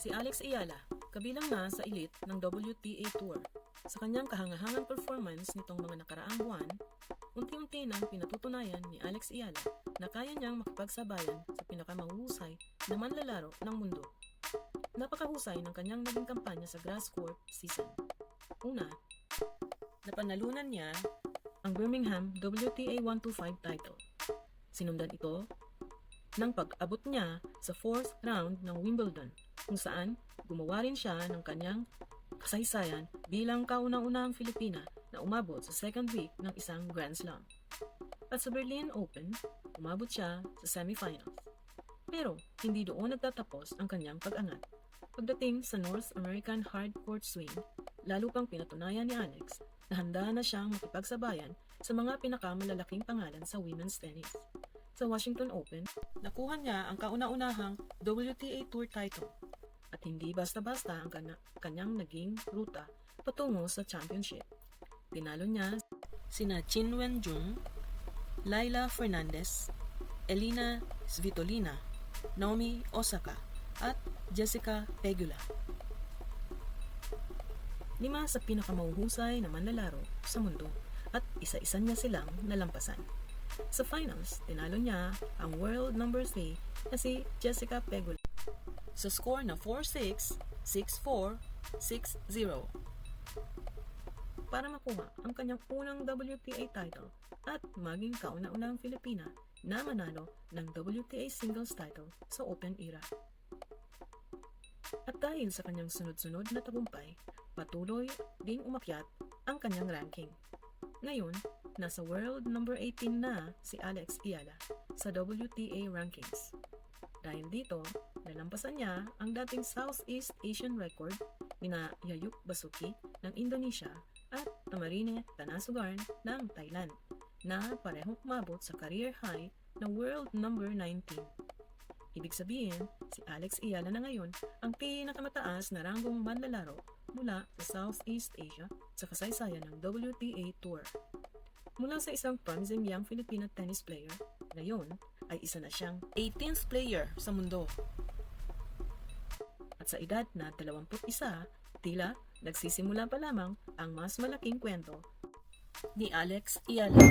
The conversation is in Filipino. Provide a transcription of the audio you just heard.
Si Alex Ayala, kabilang na sa elite ng WTA Tour. Sa kanyang kahangahangang performance nitong mga nakaraang buwan, unti-unti nang pinatutunayan ni Alex Ayala na kaya niyang makipagsabayan sa pinakamahuhusay na manlalaro ng mundo. Napakahusay ng kanyang naging kampanya sa grass court season. Una, napanalunan niya ang Birmingham WTA 125 title. Sinundan ito ng pag-abot niya sa 4th round ng Wimbledon, kung saan gumawa rin siya ng kanyang kasaysayan bilang kaunang-unahang Filipina na umabot sa second week ng isang Grand Slam. At sa Berlin Open, umabot siya sa semifinals. Pero hindi doon nagtatapos ang kanyang pag-angat. Pagdating sa North American Hard Court Swing, lalo pang pinatunayan ni Alex na handa na siyang makipagsabayan sa mga pinakamalalaking pangalan sa women's tennis. Sa Washington Open, nakuha niya ang kauna-unahang WTA Tour title at hindi basta-basta ang kanyang naging ruta patungo sa championship. Tinalo niya sina Qin Wenjun, Leylah Fernandez, Elina Svitolina, Naomi Osaka at Jessica Pegula. 5 sa pinakamahuhusay na manlalaro sa mundo at isa-isa niya silang nalampasan. Sa finals, tinalo niya ang world number 3 na si Jessica Pegula sa score na 4-6, 6-4, 6-0 para makuha ang kanyang unang WTA title at maging kauna-unahang Filipina na manalo ng WTA singles title sa Open era. At dahil sa kanyang sunod-sunod na tagumpay, patuloy ding umakyat ang kanyang ranking. Ngayon, nasa world number 18 na si Alex Ayala sa WTA rankings. Dahil dito, nalampasan niya ang dating Southeast Asian record ni Yayuk Basuki ng Indonesia at Tamarine Tanasugarn ng Thailand na parehong umabot sa career high na world number 19. Ibig sabihin, si Alex Ayala na ngayon ang pinakamataas na ranggong manlalaro mula sa Southeast Asia sa kasaysayan ng WTA Tour. Mula sa isang promising young Filipino tennis player, ngayon ay isa na siyang 18th player sa mundo. At sa edad na 21, tila nagsisimula pa lamang ang mas malaking kwento ni Alex Ayala.